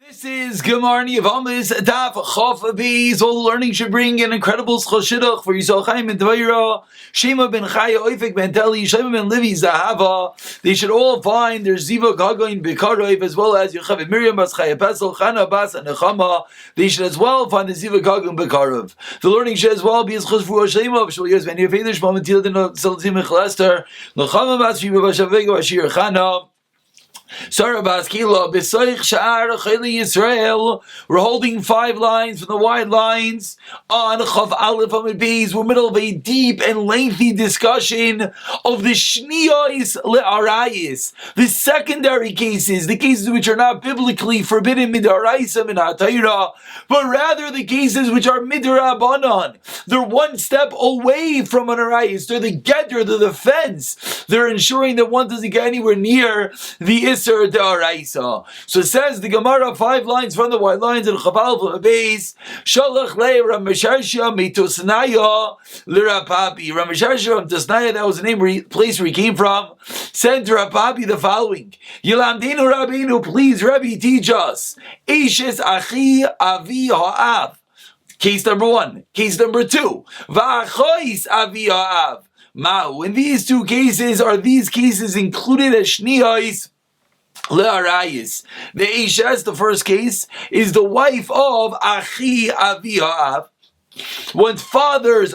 This is Gemara Yevamos Daf Yomi. All the learning should bring an incredible schoshiduch for Yisrael Chaim and Dvaira. Shema ben Chaya, Oifik ben Teli, Shema ben Levi Zahava. They should all find their Ziva Gagain Bekaroiv, as well as Yocheved Miriam Bas Chaya Pesel, Chana Bas and Nechama. They should as well find the Ziva Gagain Bekarov. The learning should as well be as Chosfu Shema of Shul Yos Ben Yefedish Momentil Den Selzim Chlester, Nechama Bas Shiva Bashavego Ashir Chana. We're holding 5 lines from the wide lines on Chav Aleph Amud Beis. We're middle of a deep and lengthy discussion of the Shniyos Le'arayis, the secondary cases, the cases which are not biblically forbidden midaraisa min ha'Torah, but rather the cases which are midrabanan. They're one step away from an arayis. They're the getter, they're the fence. They're ensuring that one doesn't get anywhere near the Isser D'Oraisa. So it says the Gemara 5 lines from the white lines in Chabal from the base. Shalach le Ramesharsha mitosnaya l'Rapapi. Ramesharsha mitosnaya, that was the name place where he came from. Sent to Rapapi the following: Yilamdinu Rabbeinu, please Rabbi teach us. Eishes achi avi ha'av. Case number 1. Case number 2. Va'achois avi ha'av. Ma'u. In these 2 cases, are these cases included as shniyos le'arayis? The Ishes, the first case, is the wife of Achi Avi Ha'av. One's father's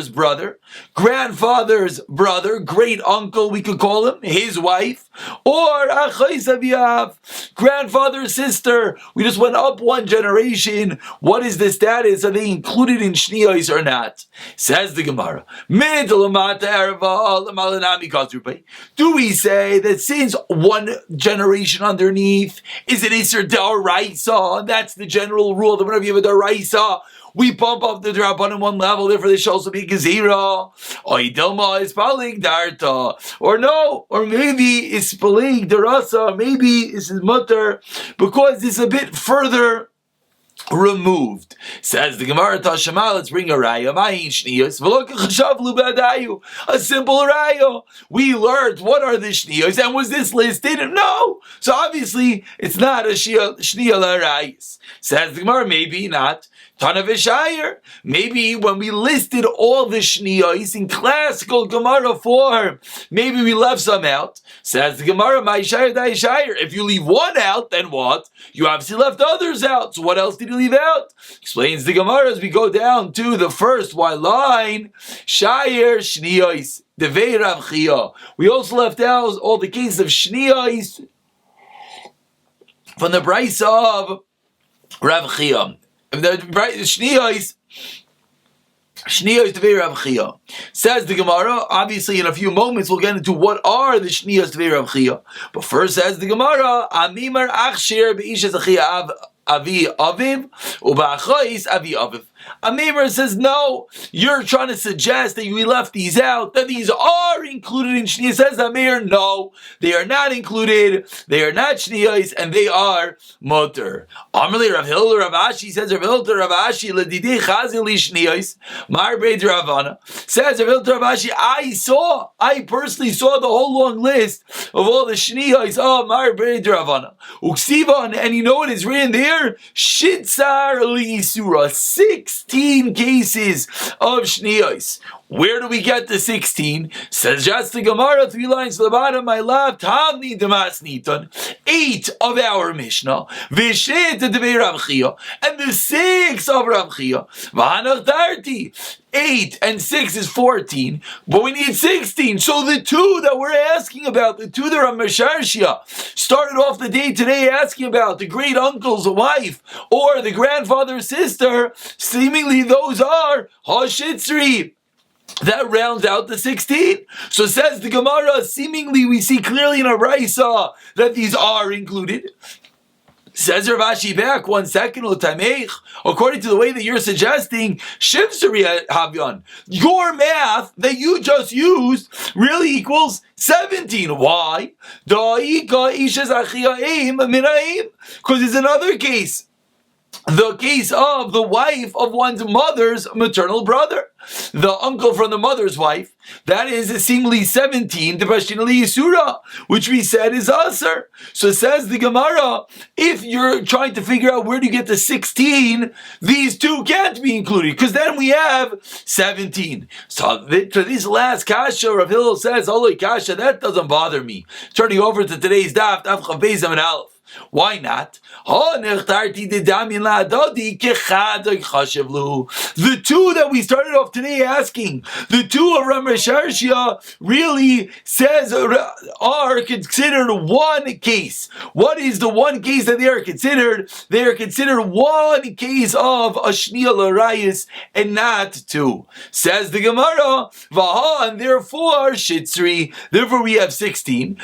brother, grandfather's brother, great uncle, we could call him, his wife, or Achais Avi Ha'av, grandfather's sister. We just went up 1 generation. What is the status? Are they included in Shniyos or not? Says the Gemara. Do we say that since 1 generation underneath is an Isser D'Oraisa, and that's the general rule, that whenever you have a D'Oraisa, we bump up the Drabanan 1 level, therefore they should also be Gezira. Or Idilma is Palig Darta. Or no, or maybe it's Palig Darasa, maybe it's his mutter, because it's a bit further removed. Says the Gemara Tashema, let's bring a raya. A simple raya. We learned what are the shniyos, and was this listed? No. So obviously it's not a shniya l'rayis. Says the Gemara, maybe not. Tana v'shayir. Maybe when we listed all the shniyos in classical Gemara form, maybe we left some out. Says the Gemara, my shayir da shayir. If you leave 1 out, then what? You obviously left others out. So what else did you leave out? Explains the Gemara as we go down to the first white line. Shayir shniyos devei Rav Chia. We also left out all the cases of shniyos from the Brisa of Rav Chia. The Shniyos Devei Rav Chia. Says the Gemara, obviously in a few moments we'll get into what are the Shniyos Devei Rav Chia. But first says the Gemara, Amimar Achshir Be'ishes Achia Avi Aviv U'Ba'achais Avi Aviv. Amimar says, no, you're trying to suggest that we left these out, that these are included in Shniyos. Says Amir, no, they are not included, they are not Shniyos, and they are Motor. Amarli Rav Hilda Rav Ashi says, Rav Hilda Rav Ashi, L'didei Chazili Shniyos, Mar Breid Ravana. Says Rav Hilda Rav Ashi, I personally saw the whole long list of all the Shniyos of Mar Breid Ravana. Uksiva, and you know what is written there? Shitzar Li'isura, 16 cases of Shniyos. Where do we get the 16? Says just the Gemara, 3 lines to the bottom, my left, Hamni Damas Nitan, 8 of our Mishnah, Vishit Devei Rav Chia, and the 6 of Rav Chia, Vahanach Darti. 8 and 6 is 14, but we need 16. So the 2 that we're asking about, the 2 that are Mesharshia, started off the day today asking about the great uncle's wife or the grandfather's sister, seemingly those are Hashitzri. That rounds out the 16. So says the Gemara, seemingly we see clearly in a Raisa that these are included. Says Rav Ashi back 1 second, according to the way that you're suggesting, Shivsari Havyan, your math that you just used really equals 17. Why? Because it's another case the case of the wife of one's mother's maternal brother, the uncle from the mother's wife. That is seemingly 17, the Pashinali Yisura, which we said is Asr. So says the Gemara, if you're trying to figure out where do you get the 16, these two can't be included, because then we have 17. So to this last Kasha, Rav Hillel says, Holy Kasha, that doesn't bother me. Turning over to today's Daf Chav Beis Amud Aleph. Why not? The two that we started off today asking, the two of Ramesharshia really says are considered one case. What is the one case that they are considered? They are considered one case of a Shniya L'Rayis and not two. Says the Gemara, and therefore Shitzri, therefore we have 16.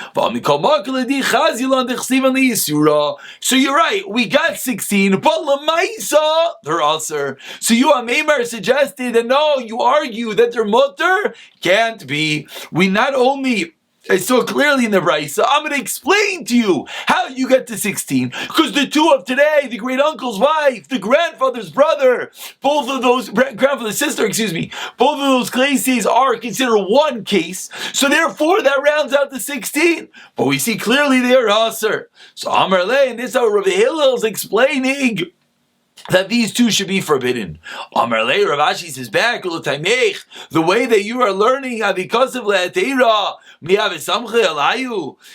So you're right, we got 16, but Lamaisa, they're also. So you, Ameimar, suggested that no, you argue that they're mutter, can't be. We not only, it's so clearly in the Brisa, I'm going to explain to you how you get to 16, because the two of today, the great uncle's wife, the grandfather's brother, both of those, grandfather's sister, both of those cases are considered one case, so therefore that rounds out to 16, but we see clearly they are Aser. So Amar Le, and this is how Rav Hillel is explaining that these two should be forbidden. Amar Le, Rav Ashi says back, the way that you are learning, because of Le'atera,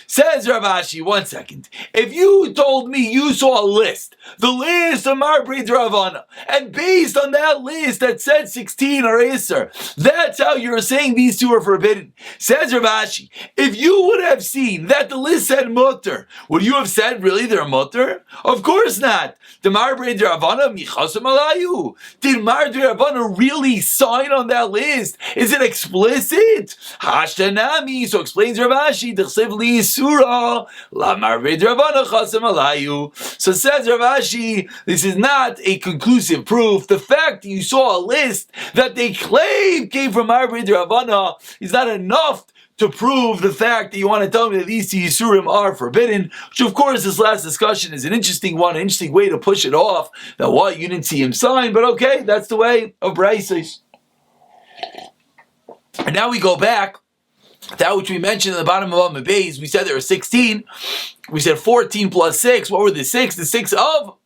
says Rav Ashi, 1 second. If you told me you saw a list, the list of Marbrid Ravana, and based on that list that said 16 or Isser, that's how you're saying these two are forbidden. Says Rav Ashi, if you would have seen that the list said mutter, would you have said really they're mutter? Of course not. The Marbrid Ravana michasam alayu. Did Marbrid Ravana really sign on that list? Is it explicit? Hashtanami. So explains Rav Ashi, D'chsev li Yisura, la Marbrid Ravana chasam alayu. So says Rav Ashi, this is not a conclusive proof. The fact that you saw a list that they claim came from Marbrid Ravana is not enough to prove the fact that you want to tell me that these Yisurim are forbidden, which of course this last discussion is an interesting one, an interesting way to push it off, that what, you didn't see him sign, but okay, that's the way of Braisos. And now we go back, that which we mentioned at the bottom of Amud Beis, we said there were 16, we said 14 plus 6, what were the 6? The 6 of?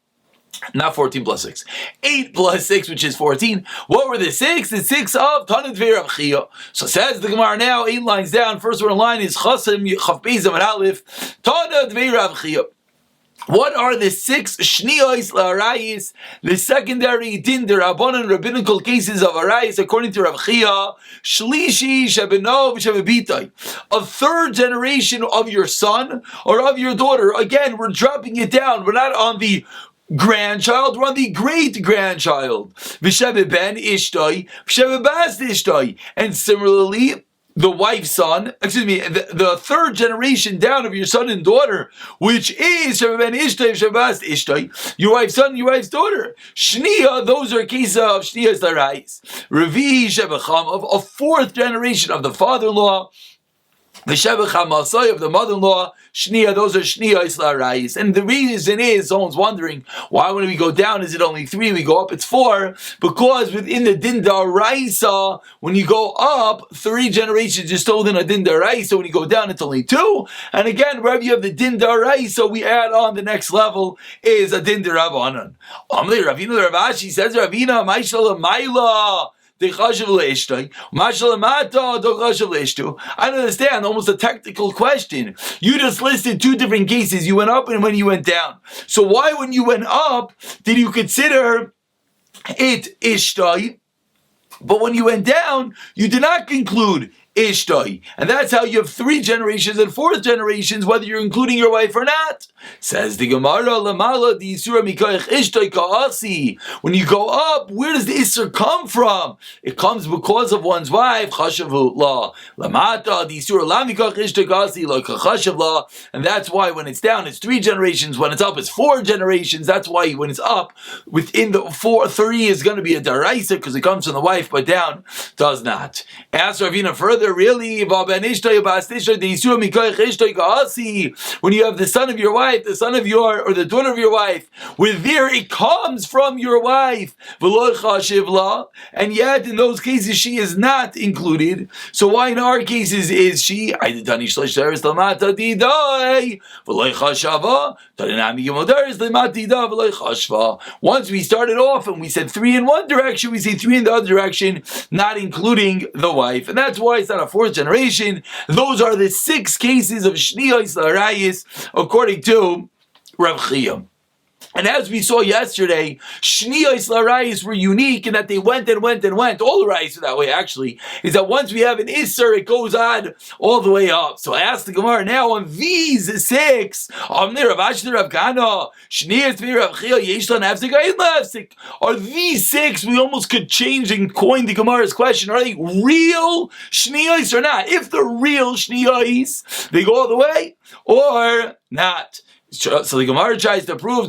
Not 14 plus 6. 8 plus 6, which is 14. What were the 6? The 6 of Tanad Ve'Rav Chia. So says the Gemara now, 8 lines down. First one in line is Chasim Chav Beis Amud Aleph. Tanad Ve'Rav Chia. What are the 6 Shniyos L'Arayis, the secondary din derabanan rabbinical cases of Arayis according to Rav Chia? Shlishi Shebenov Shebebitai. A third generation of your son or of your daughter. Again, we're dropping it down. We're not on the grandchild, we're on the great-grandchild. V'shebe ben ishtoi, v'shebe bas ishtoi. And similarly, the wife's son, the third generation down of your son and daughter, which is shebe ben ishtoi, v'shebe bas ishtoi, your wife's son, your wife's daughter. Shniya, those are cases of Shniyas L'Arayis. Revi shebe cham, of a fourth generation of the father-in-law. The Shevach HaMasai of the mother-in-law, Shniya, those are Shniyos L'Arayis. And the reason is, someone's wondering, why when we go down, is it only 3? We go up, it's 4. Because within the Din D'Oraisa, when you go up, 3 generations, you're still within a Din D'Oraisa. When you go down, it's only 2. And again, wherever you have the Din D'Oraisa, we add on the next level is a Din D'Rabbanan. Ravina Rav Ashi says, Ravina, Maishala Maila. I don't understand, almost a technical question. You just listed 2 different cases. You went up and when you went down. So why when you went up did you consider it Ishtai, but when you went down you did not conclude Ishtai? And that's how you have 3 generations and 4th generations, whether you're including your wife or not. Says the Gemara, Lamala di Isura Mikoich Ishtai Ka'asi. When you go up, where does the Isur come from? It comes because of one's wife, Chashavu La. Lamata di Isura La Mikoich Ishtai Ka'asi La Chashav La. And that's why when it's down, it's 3 generations. When it's up, it's 4 generations. That's why when it's up, within the 3 is going to be a Daraisa because it comes from the wife, but down does not. Ask Ravina further. really? When you have the son of your wife, the son of your, or the daughter of your wife, where there it comes from your wife, and yet in those cases she is not included. So why in our cases is she? Once we started off and we said 3 in one direction, we say 3 in the other direction, not including the wife. And that's why it's not a 4th generation. Those are the 6 cases of Shniyos L'Arayis, according to Rav Chia. And as we saw yesterday, Shniyos L'Arayis were unique in that they went and went and went. All the Rayis are that way, actually, is that once we have an Isser, it goes on all the way up. So I asked the Gemara now, on these 6, are these 6, we almost could change and coin the Gemara's question, are they real Shniyos or not? If they're real Shniyos, they go all the way, or not. So the Gemara tries to prove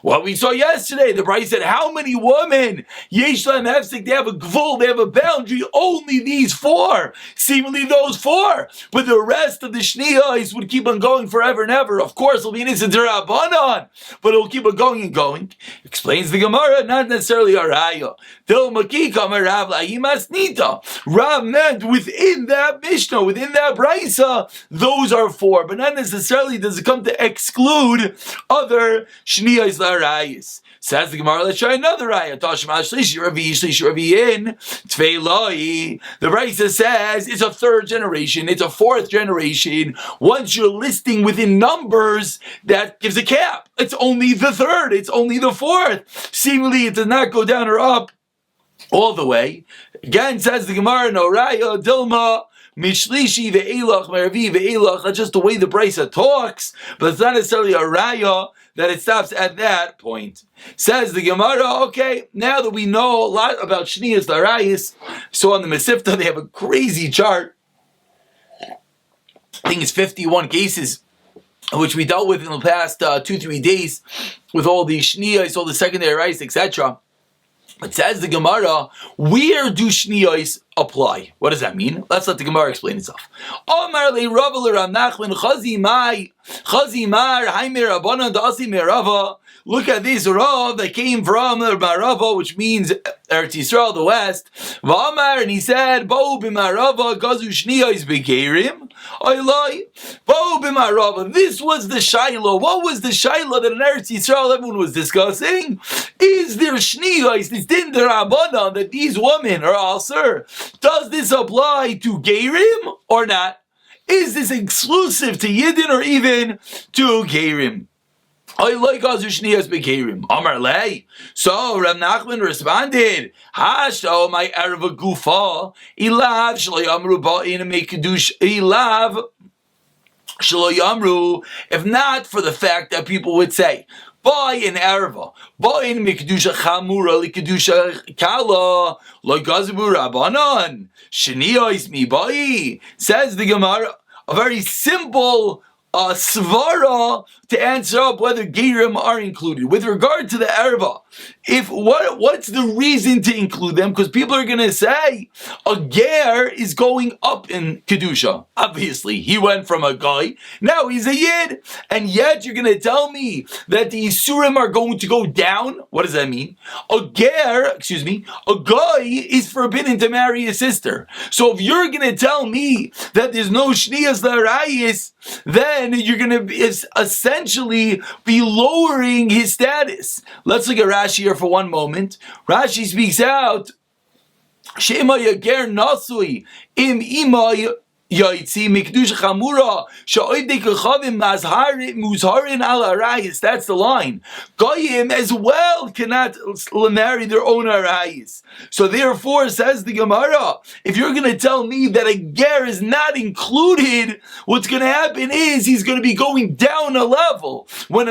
what we saw yesterday. The Bride said, how many women yesh lahem hefsek, they have a gvul, they have a boundary, only these 4, seemingly those 4, but the rest of the shniyos would keep on going forever and ever. Of course it'll be an instant rabbanon, but it'll keep on going and going. Explains the Gemara, not necessarily a raya. Rav meant within that Mishnah, within that Brisa, those are 4, but not necessarily does it come to exclude other Shniyos L'Arayis. Says the Gemara, let's try another raya. The Brisa says it's a 3rd generation, it's a 4th generation. Once you're listing within numbers, that gives a cap. It's only the 3rd, it's only the 4th. Seemingly it does not go down or up all the way. Again, says the Gemara, no raya, Dilma, Mishlishi ve'elach, Meravi ve'elach. That's just the way the Brisa talks, but it's not necessarily a raya that it stops at that point. Says the Gemara, okay, now that we know a lot about Shniyos L'Arayis, so on the Mesifta they have a crazy chart. I think it's 51 cases, which we dealt with in the past 2-3 days, with all the Shniyos, all the secondary rights, etc. It says the Gemara, where do Shniyos apply? What does that mean? Let's let the Gemara explain itself. Omar le Rav Rav Nachman chazi mar haimer abanan da'asi merava. Look at this Rav that came from Marava, which means Eretz Yisrael, the west. V'amar, and he said, Bo b'marava gazu shniyos begerim. Oilai, Bo b'marava. This was the Shaila. What was the Shaila that in Eretz Yisrael everyone was discussing? Is there shniyos, this din derabanan, that these women are also? Does this apply to gerim or not? Is this exclusive to Yidden or even to gerim? I like Azushnias Bekirim. Amar Lei. So Rav Nachman responded, Hasho my Erva Gufa, Ilav Shaloyamru Ba'in Mekadush Ilav Shaloyamru, if not for the fact that people would say, By an Erva, Ba'in Mekadusha Chamura, Likadusha Kala, Lagazabu Rabbanon, Shniyos Mi Ba'i, says the Gemara, a very simple svara to answer up whether Gerim are included. With regard to the Erva, what's the reason to include them? Because people are going to say a Ger is going up in Kedusha. Obviously, he went from a guy, now he's a Yid, and yet you're going to tell me that the Isurim are going to go down? What does that mean? A guy is forbidden to marry his sister. So if you're going to tell me that there's no Shniyas L'Arayis, then you're going to essentially be lowering his status. Let's look at Rashi here for one moment. Rashi speaks out, Shema Yager Nasui Im Ima Yaitzi Mikdush Chamura Sha'oidei Kechavim Muzharin Al Arayis. That's the line. Goyim as well cannot marry their own Arayis. So therefore, says the Gemara, if you're going to tell me that a ger is not included, what's going to happen is he's going to be going down a level. When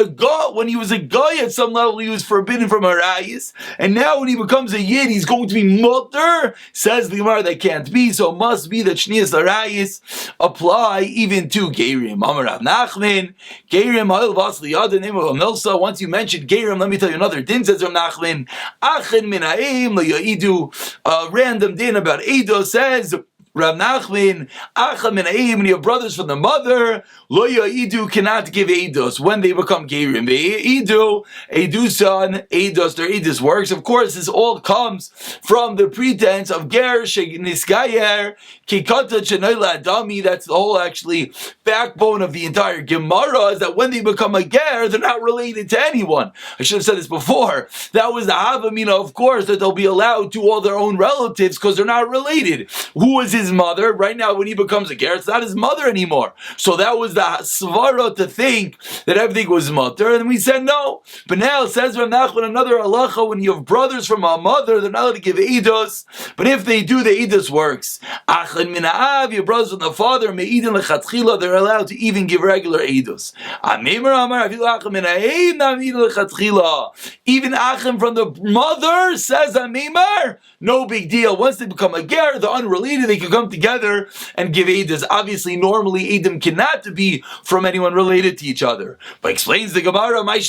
he was a guy at some level, he was forbidden from Arayis, and now when he becomes a Yid, he's going to be mutter. Says the Gemara, that can't be. So it must be that Shniyas Arayis arayis apply even to Gerim. Amar Rav Nachman, Gerim ha'il vas liyad, the name of a milsa. Once you mentioned Gerim, let me tell you another din, says Rav Nachman. Achin min ha'im laya'idu, a random din about Eido says, Rav Nachman, Acha min ha'im, when you have brothers from the mother, lo ya'idu cannot give eidos when they become gerim. Eidu, eidusan, eidos, their eidus works. Of course, this all comes from the pretense of ger sheniskayer kikata chenoila adami. That's the whole actually backbone of the entire Gemara, is that when they become a ger, they're not related to anyone. I should have said this before. That was the havamina, of course, that they'll be allowed to all their own relatives because they're not related. Who was his mother? Right now, when he becomes a ger, it's not his mother anymore. So that was the svara to think that everything was mutter, and we said no. But now it says Rav Nachman another halacha: when you have brothers from a mother, they're not allowed to give eidos. But if they do, the eidos works. Achan min ha'av, your brothers from the father, me'idin lechatchila, they're allowed to even give regular eidos. Amar amar afilu achan min ha'av na'midin lechatchila. Even achan from the mother, says Amar, no big deal. Once they become a ger, they're unrelated. They can come together and give eidos. Obviously, normally eidim cannot be from anyone related to each other. But explains the Gemara, why is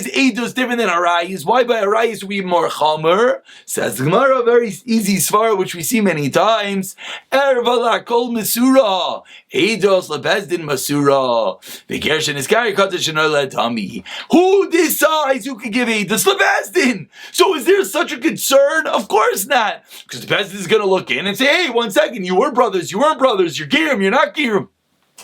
eidos different than arayis? Why by arayis we more chamer? Says the Gemara, a very easy svara which we see many times. Erva lakol mesura, eidos lebezdin mesura. The gershin is kari kata shenola tami. Who decides who can give eidos? Lebezdin. So is there such a concern? Of course not, because the bezdin is going to look in and say, hey, 1 second, you were brothers, you weren't brothers, you're gerim, you're not gerim.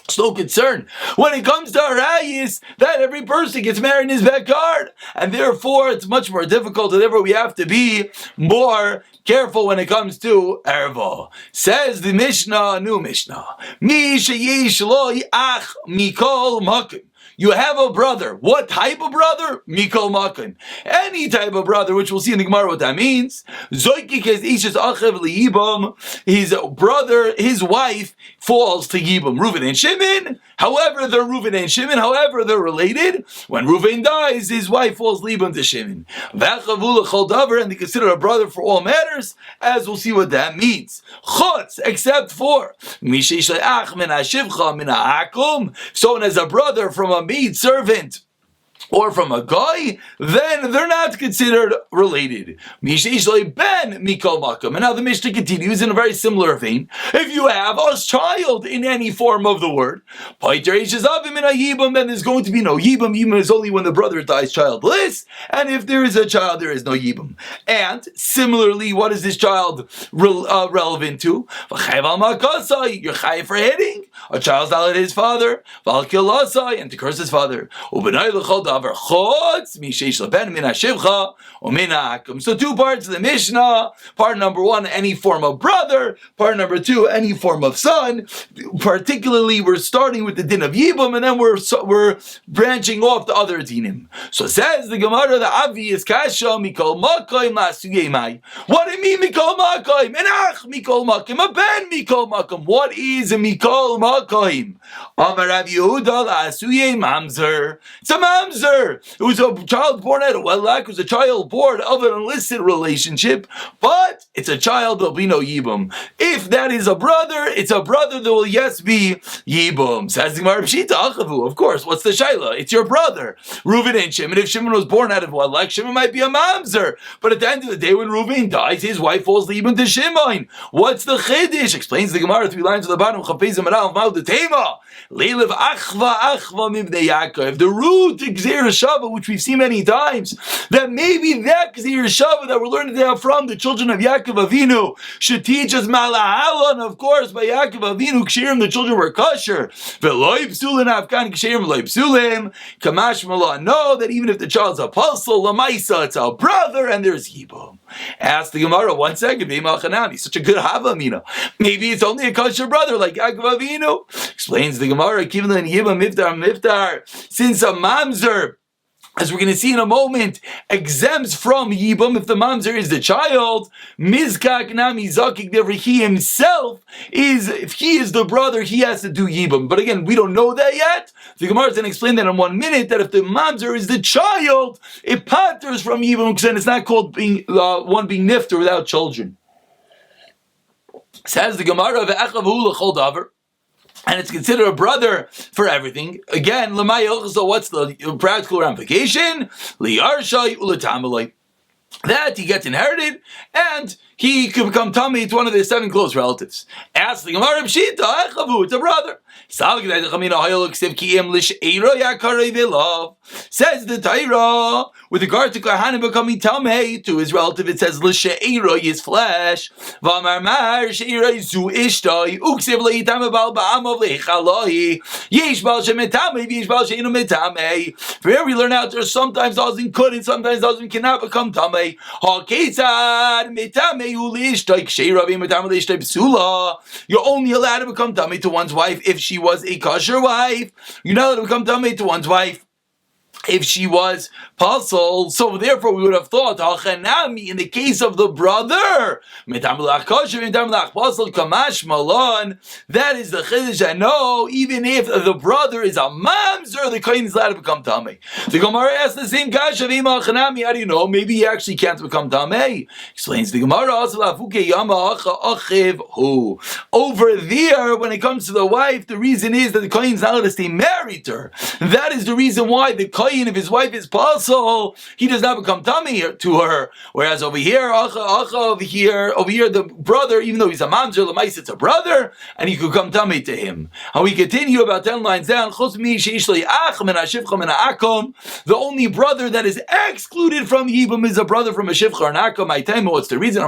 It's no concern. When it comes to arayis, that every person gets married in his backyard, and therefore it's much more difficult, and therefore we have to be more careful when it comes to erva. Says the Mishnah, a new Mishnah, Mi sheyesh lo ach mikol makim. You have a brother. What type of brother? Mikol makim. Any type of brother, which we'll see in the Gemara what that means. Zoikik is ishes achev liyibam. His brother, his wife, falls to Yibam. Reuven and Shimon. However, they're Reuven and Shimon. However, they're related. When Reuven dies, his wife falls Libam to Shimon. V'achavula chol davar, and they consider a brother for all matters, as we'll see what that means. Chutz, except for Mishish le'ach min ha'shivcha min ha'akum. Someone has a brother from a maid servant or from a guy, then they're not considered related. Ben mikol makom. And now the Mishnah continues in a very similar vein. If you have a child in any form of the word, then there's going to be no yibam. Yibam is only when the brother dies childless, and if there is a child, there is no yibam. And similarly, what is this child relevant to? You're chayiv for hitting. A child's not his father, and to curse his father. So 2 parts of the Mishnah. Part number 1, any form of brother. Part number 2, any form of son. Particularly, we're starting with the din of Yibam, and then we're branching off to other dinim. So it says the Gemara, the obvious kasha mikol makoim lasuyemai. What do you mean mikol makoim? Enach mikol makoim. A ben mikol makoim. What is a mikol makoim? Amar Rav Yehuda lasuyem mamzer. It's a mamzer. It was a child born out of wedlock. It was a child born of an illicit relationship, but it's a child. There'll be no yibum. If that is a brother, it's a brother. There will yes be yibum. Says the Gemara Pshita Achavu. Of course, what's the shaila? It's your brother, Reuven and Shimon. If Shimon was born out of wedlock, Shimon might be a mamzer. But at the end of the day, when Reuven dies, his wife falls yibum to Shimon. What's the chiddush? Explains the Gemara 3 lines at the bottom. Chafez Amarav Ma'u Tema Leilev Achva Mibnei Yaakov. The root Gzeir Shava, which we've seen many times, that maybe that Gzeir Shava that we're learning that from the children of Yaakov Avinu should teach us Malahala, and of course by Yaakov Avinu Kshirim the children were kosher. V'loi psulin Afkan Kshirim v'loi psulim Kamash Malah. Know that even if the child's a puzzle, Lamaisa, it's a brother, and there's Yibum. Ask the Gemara 1 second. Such a good Havamina. Maybe it's only a kosher brother like Yaakov Avinu. Explains the Gemara. Kivlan Yibam Miftar. Since a mamzer, as we're going to see in a moment, exempts from Yibam if the mamzer is the child. Mizkak Nami Zakik, therefore he himself is, if he is the brother, he has to do Yibam. But again, we don't know that yet. The Gemara is going to explain that in 1 minute, that if the mamzer is the child, it patters from Yibam, because then it's not called being one being nifter without children. Says the Gemara, "Ve'echavu l'chol davar," and it's considered a brother for everything. Again, so what's the practical ramification? Liyarshay ulatamalay. That he gets inherited, and he could become tummy to one of the 7 close relatives. Ask the Gemara, Pshita, it's a brother. Says the Torah, with regard to Kohanim becoming tamei to his relative, it says l'she'iroi is flesh. V'amar she'iroi zu ishtoi uksiv le'itamei bal ba'amov le'ichaloi yesh bal she'metamei yesh bal she'inu metamei. For here we learn out there sometimes husband could and sometimes husband cannot become tamei. Ha'ketzad metamei u'le'ishtoi k'she'iroi metamei le'ishtoi psula. You're only allowed to become tamei to one's wife if she was a kosher wife. You're not allowed to become tamei to one's wife if she was puzzled. So therefore we would have thought in the case of the brother, that is the chiddush. I know even if the brother is a mamzer, the kohen is allowed to become tamei. The Gemara asks the same kasha, how do you know? Maybe he actually can't become tamei. Explains the Gemara over there when it comes to the wife, the reason is that the kohen is not allowed to stay married to her. That is the reason why the kohen, if his wife is possible, he does not become tummy to her. Whereas over here, over here, the brother, even though he's a mamzer, l'mais, it's a brother, and he could come tummy to him. And we continue about 10 lines down. The only brother that is excluded from Yibum is a brother from a shivcha or an akom. What's the reason?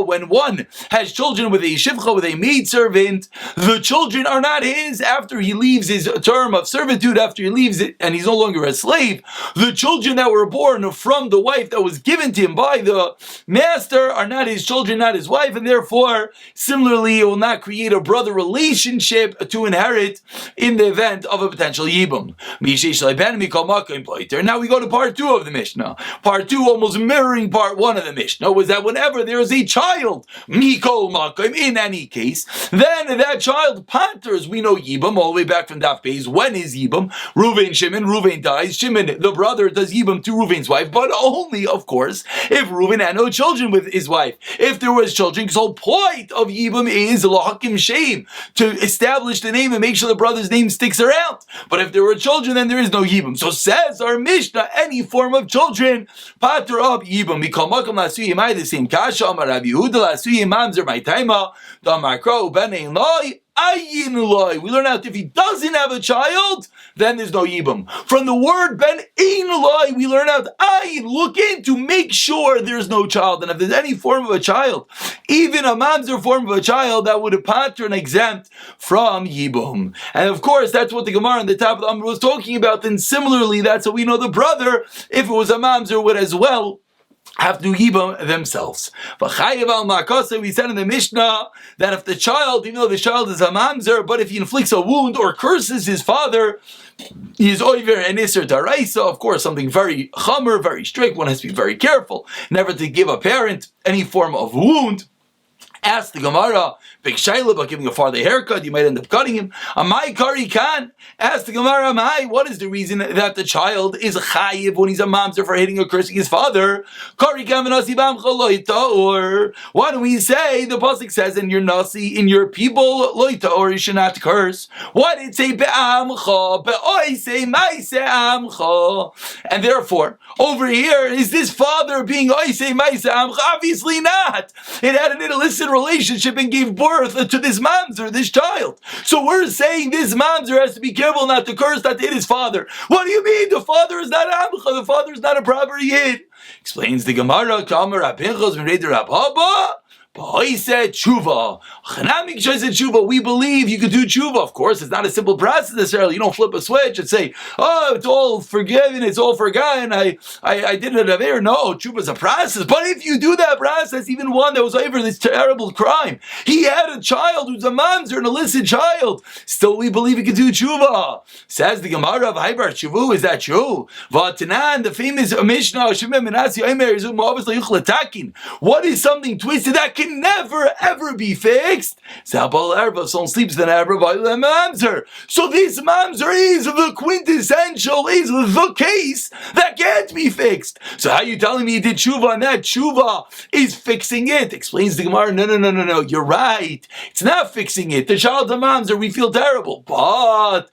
When one has children with a shivcha, with a maid servant, the children are not his after he leaves his term of servitude, after he leaves it and he's no longer a slave. The children that were born from the wife that was given to him by the master are not his children, not his wife, and therefore similarly it will not create a brother relationship to inherit in the event of a potential yibum. Now we go to part 2 of the Mishnah. Part 2 almost mirroring part 1 of the Mishnah was that whenever there is a child in any case, then that child patters. We know yibum all the way back from Daf Beis. When is Yibam? Reuven dies. Shimon, the brother, does Yibam to Reuven's wife, but only, of course, if Reuven had no children with his wife. If there was children, because the whole point of Yibam is lahakim shem, to establish the name and make sure the brother's name sticks around. But if there were children, then there is no Yibam. So says our Mishnah, any form of children, pater up Yibam. Mikol makom lasuyi mai, the same kasha, amar Rabbi Yehuda lasuyi mamzer my taima, the makro benein loi. We learn out if he doesn't have a child, then there's no yibum. From the word ben ein loi, we learn out ayin, look in to make sure there's no child. And if there's any form of a child, even a mamzer form of a child, that would have pattern exempt from yibum. And of course, that's what the Gemara on the top of the Amr was talking about. And similarly, that's what we know the brother, if it was a mamzer, would as well have to yibam themselves. We said in the Mishnah that if the child, even though the child is a mamzer, but if he inflicts a wound or curses his father, he is oiver and iser daraisa. Of course, something very chamer, very strict. One has to be very careful never to give a parent any form of wound. Ask the Gemara, big shayla about giving a father a haircut, you might end up cutting him. Amai kari kan. Ask the Gemara, Amai, what is the reason that the child is chayiv when he's a mamzer for hitting or cursing his father? Kari kan v'nasi b'amcha loita, or why don't we say, the pasuk says in your nasi, in your people, loita, or you should not curse. Why did it say be'amcha, be'oise maise amcha? And therefore, over here, is this father being oise maise amcha? Obviously not. It had an illicit relationship and gave birth to this mamzer, this child. So we're saying this mamzer has to be careful not to curse that hit his father. What do you mean? The father is not amcha. The father is not a proper yid. Explains the Gemara. He said tshuva. We believe you could do tshuva. Of course, it's not a simple process necessarily. You don't flip a switch and say, "Oh, it's all forgiven, it's all forgotten. I did it there." No, tshuva is a process. But if you do that process, even one that was over this terrible crime, he had a child who's a mamzer, an illicit child. Still, we believe he could do tshuva. Says the Gemara of Haibar Tshuvu. Is that true? V'atanan, the famous Mishnah, what is something twisted that can never ever be fixed. Someone sleeps in mamzer. So this mamzer is the quintessential, is the case that can't be fixed. So how are you telling me he did tshuva and that tshuva is fixing it? Explains the Gemara, no, you're right. It's not fixing it. The child of mamzer, we feel terrible. But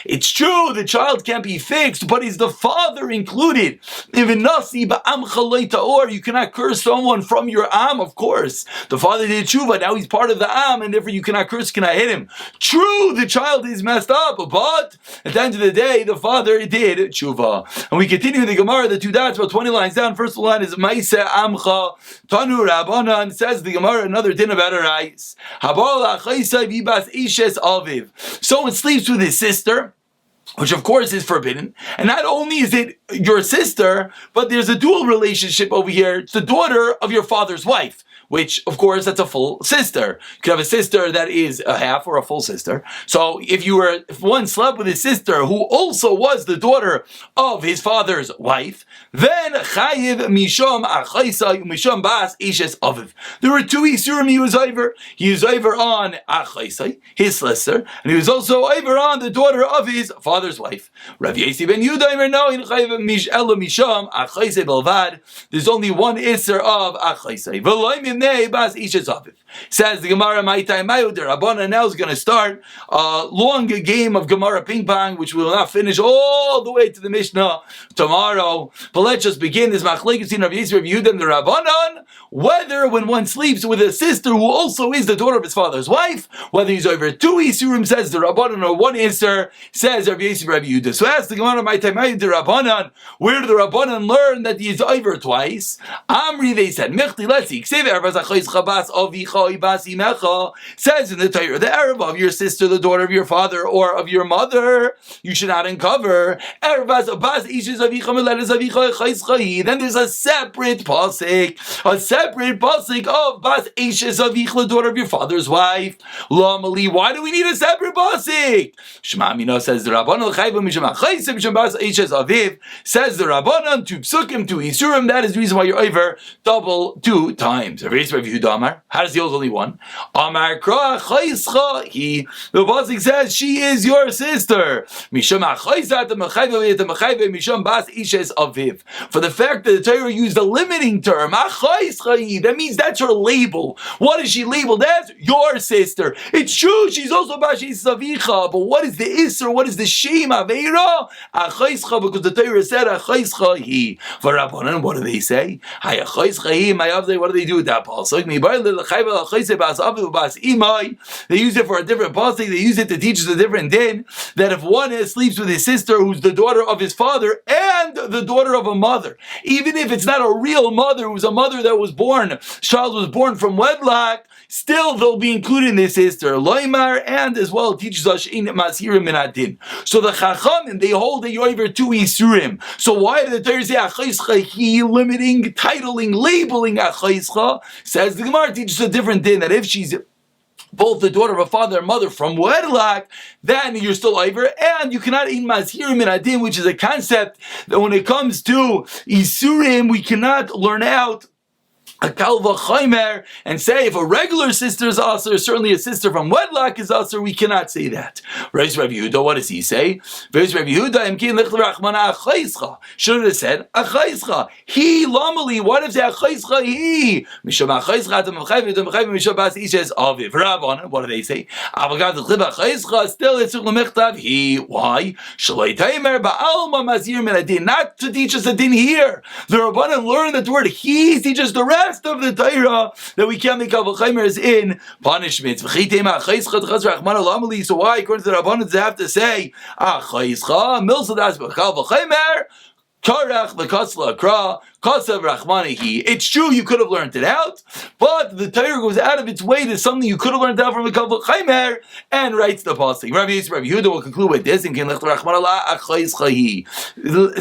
it's true, the child can't be fixed, but is the father included? You cannot curse someone from your am, of course. The father did tshuva, now he's part of the am, and therefore you cannot curse, cannot hit him. True, the child is messed up, but at the end of the day, the father did tshuva. And we continue the Gemara, the two dots, about 20 lines down. First line is Maise Amcha Tanu Rabbanan, says the Gemara, another din about her eyes. Someone sleeps with his sister, which of course is forbidden. And not only is it your sister, but there's a dual relationship over here. It's the daughter of your father's wife, which of course that's a full sister. You could have a sister that is a half or a full sister. So if one slept with his sister who also was the daughter of his father's wife, then chayiv misham achaisa misham bas ishes aviv. There were two isurim he was over. He was over on achaisa, his sister, and he was also over on the daughter of his father's wife. Rav Yesi ben Yehuda no in chayiv elo misham achaisa belvad. There's only one iser of achaisa. Says the Gemara, Rabbanan now is going to start a long game of Gemara ping pong, which we will not finish all the way to the Mishnah tomorrow. But let's just begin this machlekes in Rav Yisrael, Rav Yehuda, and the Rabbanan, whether when one sleeps with a sister who also is the daughter of his father's wife, whether he's over two isurim, says the Rabbanan, or one iser, says Rav Yisrael, Rav Yehuda. So ask the Gemara, the Rabbanan, where do the Rabbanan learn that he is over twice? Amri, they said, Mechti, let's see, says in the Torah, the Erev of your sister, the daughter of your father, or of your mother, you should not uncover. Then there's a separate pasuk of Bas Eishes Avich, the daughter of your father's wife. Lamali, why do we need a separate pasuk? Shema Mina says the Rabbanan, says the Rabbanan, to psukim, to isurim, that is the reason why you're over double 2 times. How does he hold only one? Amar Kra Chayscha. The pasuk says she is your sister. Misham Chaysat Misham Bas Ishes Aviv. For the fact that the Torah used a limiting term, that means that's her label. What is she labeled as? Your sister. It's true, she's also Bas Ishes Avicha. But what is the Isser? What is the Shem Aveira? Achayscha, because the Torah said Achayscha he. For Rabbanan, what do they say? Hayachayscha he. What do they do with that pasuk? They use it for a different pasuk. They use it to teach us a different din, that if one sleeps with his sister who's the daughter of his father and the daughter of a mother, even if it's not a real mother, who's a mother that was born, child was born from wedlock, still they'll be included in this sister. Loimar, and as well teaches us in Masirim min adin. So the Chachamim, they hold that you're over 2 isurim. So why did the Torah say Achayscha he, limiting, titling, labeling Achayscha? Says the Gemara teaches a different din, that if she's both the daughter of a father and mother from wedlock, then you're still over, and you cannot eat Masirim in Adin, which is a concept that when it comes to isurim, we cannot learn out a kalva chaimer and say if a regular sister is usher, certainly a sister from wedlock is usher. We cannot say that. Rav Yehuda, what does he say? Rav Yehuda should have said achayscha. He lamali. What if they achayscha he? Misham achayscha misham bas ishes aviv. Rabbanan, what do they say? Still it's lemechtav he. Why? Shalei taimer ba'alma mazir min adin. Not to teach us a din here. The Rabbanan learned that the word he teaches the rest of the Torah that we can't make Kavachimers in punishments. So why, according to the Rabbanan, they have to say Milsadas Kavachimer Karach Lekasla Kra Kasav Rachmanihi. It's true you could have learned it out, but the Torah goes out of its way to something you could have learned out from a Kavach Chaimer and writes the pasuk. Rabbi Yehuda will conclude with this, and Ken Lech Rachman Allah Achayis Chahi.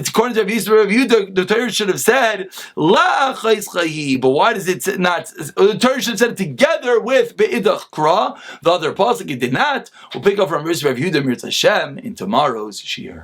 According to Rabbi Yehuda, the Torah should have said La Achayis Chahi, but why does it not? The Torah should have said it together with Be'idach Kra, the other pasuk. It did not. We'll pick up from Rabbi Yehuda Mirz Hashem in tomorrow's Shiur.